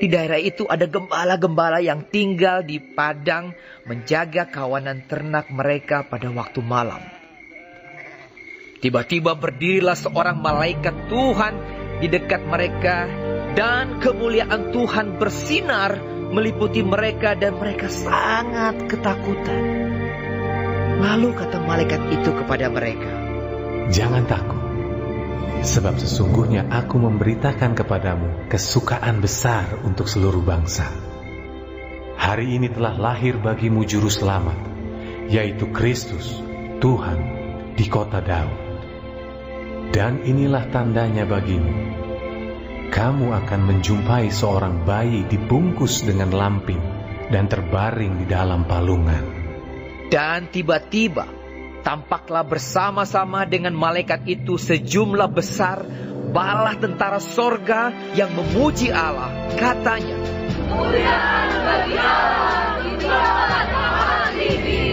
Di daerah itu ada gembala-gembala yang tinggal di padang menjaga kawanan ternak mereka pada waktu malam. Tiba-tiba berdirilah seorang malaikat Tuhan di dekat mereka, dan kemuliaan Tuhan bersinar meliputi mereka dan mereka sangat ketakutan. Lalu kata malaikat itu kepada mereka, "Jangan takut, sebab sesungguhnya aku memberitakan kepadamu kesukaan besar untuk seluruh bangsa. Hari ini telah lahir bagimu juru selamat, yaitu Kristus, Tuhan, di kota Daud. Dan inilah tandanya bagimu. Kamu akan menjumpai seorang bayi dibungkus dengan lampin dan terbaring di dalam palungan." Dan tiba-tiba tampaklah bersama-sama dengan malaikat itu sejumlah besar bala tentara sorga yang memuji Allah. Katanya, "Kemuliaan bagi Allah di kemuliaan tinggi,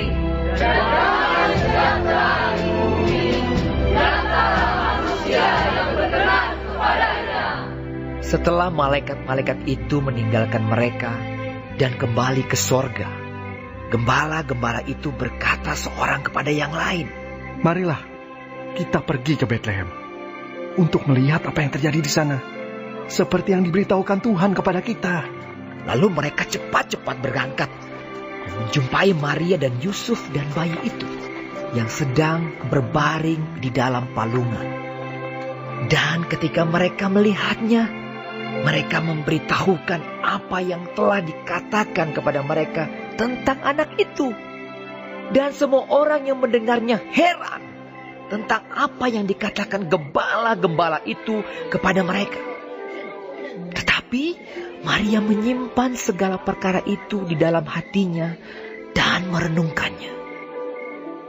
dan damai sejahtera di bumi, di antara manusia yang berkenan kepadanya." Setelah malaikat-malaikat itu meninggalkan mereka dan kembali ke sorga, gembala-gembala itu berkata seorang kepada yang lain, "Marilah kita pergi ke Betlehem untuk melihat apa yang terjadi di sana, seperti yang diberitahukan Tuhan kepada kita." Lalu mereka cepat-cepat berangkat dan menjumpai Maria dan Yusuf dan bayi itu yang sedang berbaring di dalam palungan. Dan ketika mereka melihatnya, mereka memberitahukan apa yang telah dikatakan kepada mereka tentang anak itu. Dan semua orang yang mendengarnya heran tentang apa yang dikatakan gembala-gembala itu kepada mereka. Tetapi Maria menyimpan segala perkara itu di dalam hatinya dan merenungkannya.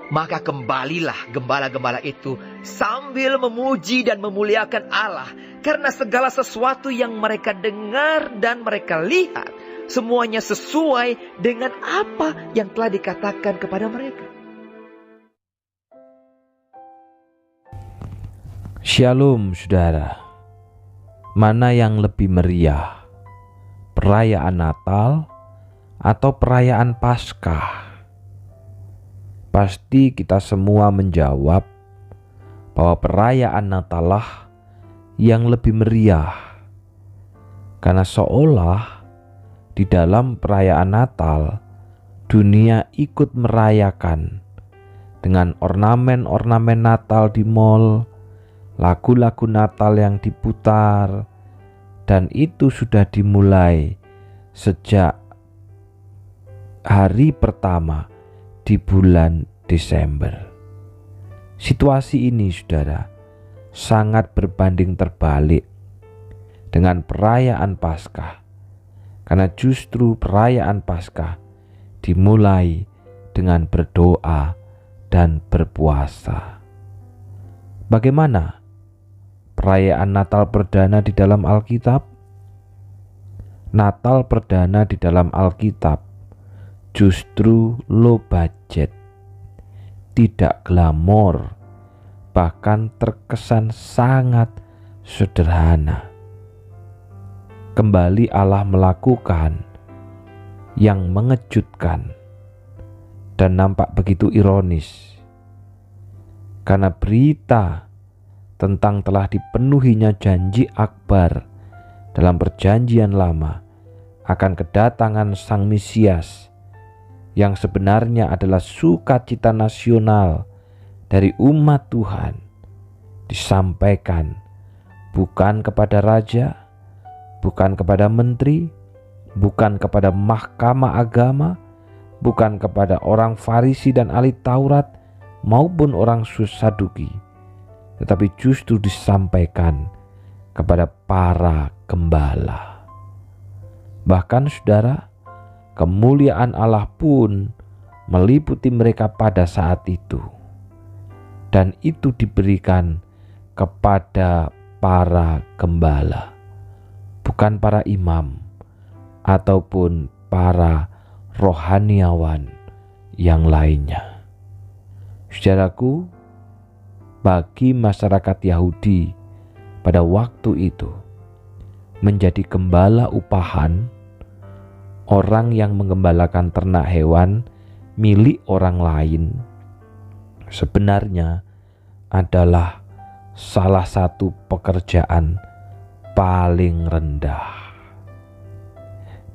Maka kembalilah gembala-gembala itu sambil memuji dan memuliakan Allah, karena segala sesuatu yang mereka dengar dan mereka lihat, semuanya sesuai dengan apa yang telah dikatakan kepada mereka. Shalom saudara. Mana yang lebih meriah? Perayaan Natal atau perayaan Paskah? Pasti kita semua menjawab bahwa perayaan Natal lah yang lebih meriah. Karena seolah di dalam perayaan Natal, dunia ikut merayakan dengan ornamen-ornamen Natal di mal, lagu-lagu Natal yang diputar, dan itu sudah dimulai sejak hari pertama di bulan Desember. Situasi ini, saudara, sangat berbanding terbalik dengan perayaan Paskah. Karena justru perayaan Paskah dimulai dengan berdoa dan berpuasa. Bagaimana perayaan Natal perdana di dalam Alkitab? Natal perdana di dalam Alkitab justru low budget, tidak glamor, bahkan terkesan sangat sederhana. Kembali Allah melakukan yang mengejutkan dan nampak begitu ironis, karena berita tentang telah dipenuhinya janji akbar dalam perjanjian lama akan kedatangan Sang Mesias yang sebenarnya adalah sukacita nasional dari umat Tuhan, disampaikan bukan kepada raja, bukan kepada menteri, bukan kepada mahkamah agama, bukan kepada orang Farisi dan ahli Taurat maupun orang Saduki, tetapi justru disampaikan kepada para gembala. Bahkan saudara, kemuliaan Allah pun meliputi mereka pada saat itu, dan itu diberikan kepada para gembala, bukan para imam ataupun para rohaniawan yang lainnya. Saudaraku, bagi masyarakat Yahudi pada waktu itu, menjadi gembala upahan, orang yang menggembalakan ternak hewan milik orang lain sebenarnya adalah salah satu pekerjaan paling rendah.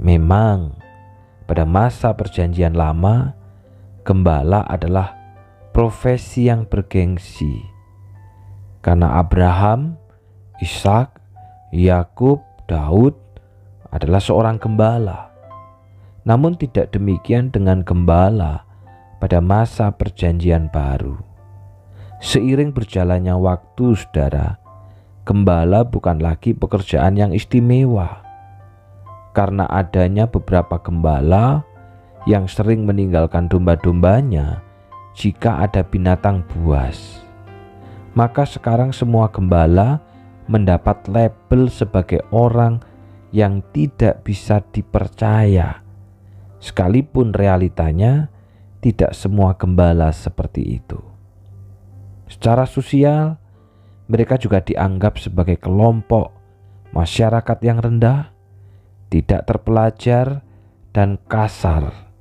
Memang pada masa Perjanjian Lama, gembala adalah profesi yang bergengsi karena Abraham, Ishak, Yakub, Daud adalah seorang gembala. Namun tidak demikian dengan gembala pada masa Perjanjian Baru. Seiring berjalannya waktu, saudara, gembala bukan lagi pekerjaan yang istimewa. Karena adanya beberapa gembala yang sering meninggalkan domba-dombanya jika ada binatang buas. Maka sekarang semua gembala mendapat label sebagai orang yang tidak bisa dipercaya. Sekalipun realitanya tidak semua gembala seperti itu. Secara sosial, mereka juga dianggap sebagai kelompok masyarakat yang rendah, tidak terpelajar, dan kasar,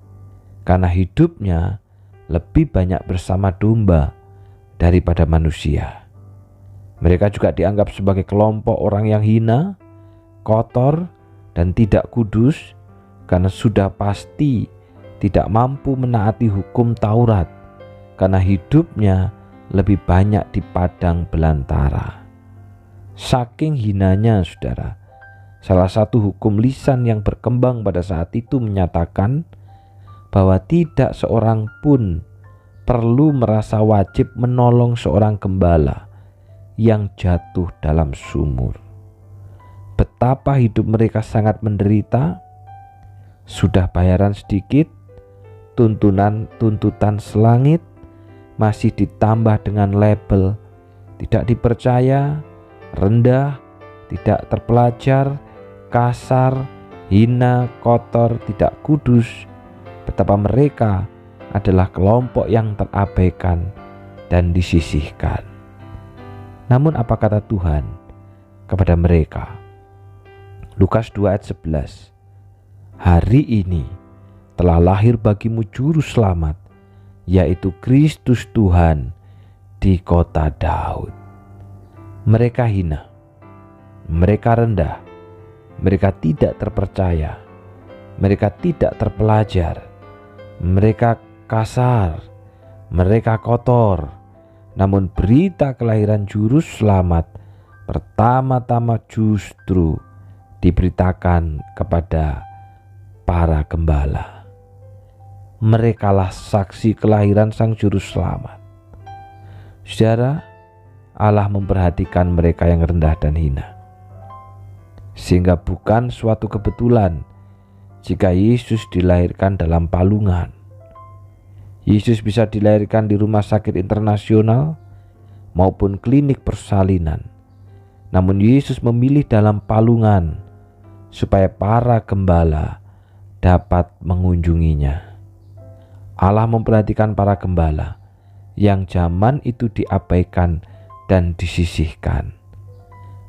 karena hidupnya lebih banyak bersama domba daripada manusia. Mereka juga dianggap sebagai kelompok orang yang hina, kotor, dan tidak kudus, karena sudah pasti tidak mampu menaati hukum Taurat, karena hidupnya lebih banyak di padang belantara. Saking hinanya, saudara, salah satu hukum lisan yang berkembang pada saat itu menyatakan bahwa tidak seorang pun perlu merasa wajib menolong seorang gembala yang jatuh dalam sumur. Betapa hidup mereka sangat menderita. Sudah bayaran sedikit, tuntutan selangit, masih ditambah dengan label tidak dipercaya, rendah, tidak terpelajar, kasar, hina, kotor, tidak kudus. Betapa mereka adalah kelompok yang terabaikan dan disisihkan. Namun apa kata Tuhan kepada mereka? Lukas 2 ayat 11. Hari ini telah lahir bagimu juru selamat, yaitu Kristus Tuhan di kota Daud. Mereka hina, mereka rendah, mereka tidak terpercaya, mereka tidak terpelajar, mereka kasar, mereka kotor. Namun berita kelahiran juru selamat pertama-tama justru diberitakan kepada para gembala. Merekalah saksi kelahiran sang juru selamat. Saudara, Allah memperhatikan mereka yang rendah dan hina. Sehingga bukan suatu kebetulan jika Yesus dilahirkan dalam palungan. Yesus bisa dilahirkan di rumah sakit internasional maupun klinik persalinan. Namun Yesus memilih dalam palungan supaya para gembala dapat mengunjunginya. Allah memperhatikan para gembala yang zaman itu diabaikan dan disisihkan.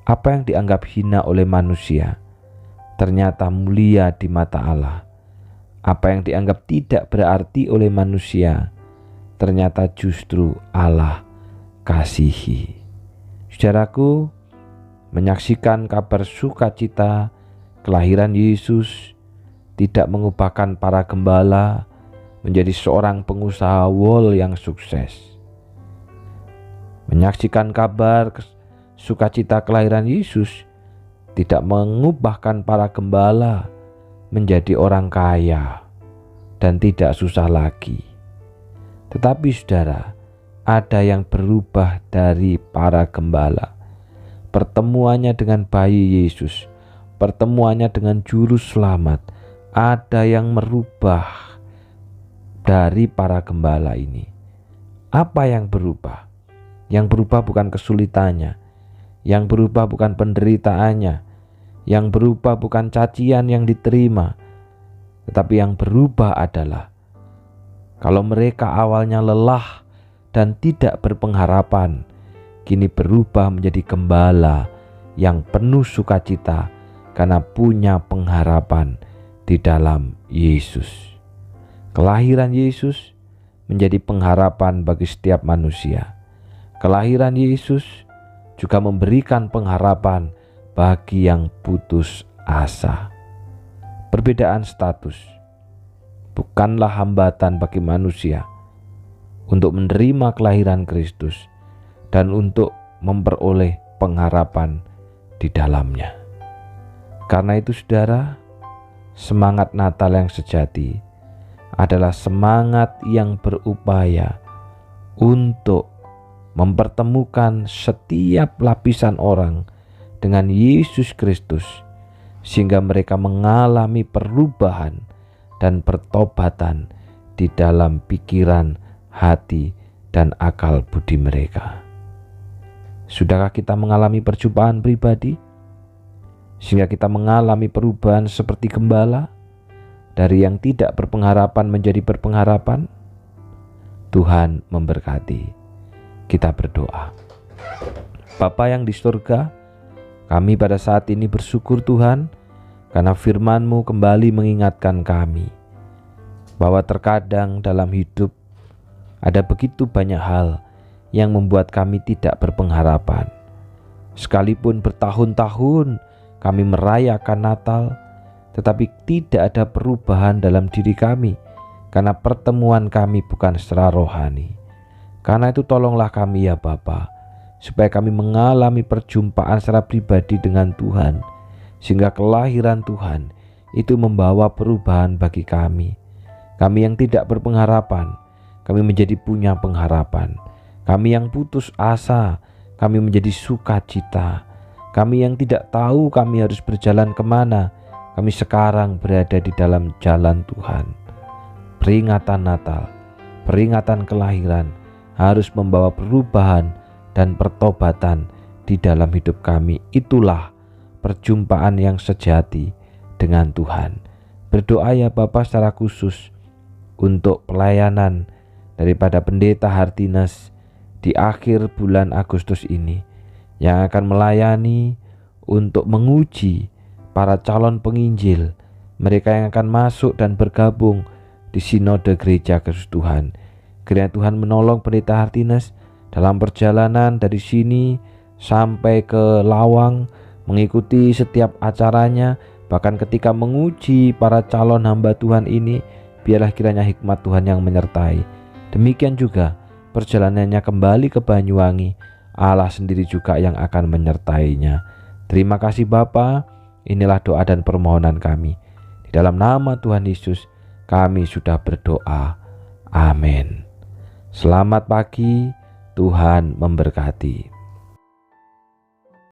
Apa yang dianggap hina oleh manusia ternyata mulia di mata Allah. Apa yang dianggap tidak berarti oleh manusia ternyata justru Allah kasihi. Saudaraku, menyaksikan kabar sukacita kelahiran Yesus tidak mengubahkan para gembala menjadi seorang pengusaha wol yang sukses. Menyaksikan kabar sukacita kelahiran Yesus tidak mengubahkan para gembala menjadi orang kaya dan tidak susah lagi. Tetapi saudara, ada yang berubah dari para gembala. Pertemuannya dengan bayi Yesus, pertemuannya dengan juru selamat, ada yang merubah dari para gembala ini. Apa yang berubah? Yang berubah bukan kesulitannya, yang berubah bukan penderitaannya, yang berubah bukan cacian yang diterima, tetapi yang berubah adalah kalau mereka awalnya lelah dan tidak berpengharapan, kini berubah menjadi gembala yang penuh sukacita karena punya pengharapan di dalam Yesus. Kelahiran Yesus menjadi pengharapan bagi setiap manusia. Kelahiran Yesus juga memberikan pengharapan bagi yang putus asa. Perbedaan status bukanlah hambatan bagi manusia untuk menerima kelahiran Kristus dan untuk memperoleh pengharapan di dalamnya. Karena itu saudara, semangat Natal yang sejati adalah semangat yang berupaya untuk mempertemukan setiap lapisan orang dengan Yesus Kristus, sehingga mereka mengalami perubahan dan pertobatan di dalam pikiran, hati, dan akal budi mereka. Sudahkah kita mengalami perjumpaan pribadi sehingga kita mengalami perubahan seperti gembala, dari yang tidak berpengharapan menjadi berpengharapan? Tuhan memberkati. Kita berdoa. Bapa yang di surga, kami pada saat ini bersyukur Tuhan karena firman-Mu kembali mengingatkan kami bahwa terkadang dalam hidup ada begitu banyak hal yang membuat kami tidak berpengharapan. Sekalipun bertahun-tahun kami merayakan Natal, tetapi tidak ada perubahan dalam diri kami karena pertemuan kami bukan secara rohani. Karena itu tolonglah kami ya Bapa, supaya kami mengalami perjumpaan secara pribadi dengan Tuhan, sehingga kelahiran Tuhan itu membawa perubahan bagi kami. Kami yang tidak berpengharapan, kami menjadi punya pengharapan. Kami yang putus asa, kami menjadi sukacita. Kami yang tidak tahu kami harus berjalan kemana, kami sekarang berada di dalam jalan Tuhan. Peringatan Natal, peringatan kelahiran harus membawa perubahan dan pertobatan di dalam hidup kami. Itulah perjumpaan yang sejati dengan Tuhan. Berdoa ya Bapa secara khusus untuk pelayanan daripada Pendeta Hartinus di akhir bulan Agustus ini, yang akan melayani untuk menguji para calon penginjil, mereka yang akan masuk dan bergabung di Sinode Gereja Kristus Tuhan. Kiranya Tuhan menolong Pendeta Hartinus dalam perjalanan dari sini sampai ke Lawang, mengikuti setiap acaranya, bahkan ketika menguji para calon hamba Tuhan ini, biarlah kiranya hikmat Tuhan yang menyertai. Demikian juga perjalanannya kembali ke Banyuwangi, Allah sendiri juga yang akan menyertainya. Terima kasih Bapa, inilah doa dan permohonan kami. Di dalam nama Tuhan Yesus kami sudah berdoa. Amin. Selamat pagi, Tuhan memberkati.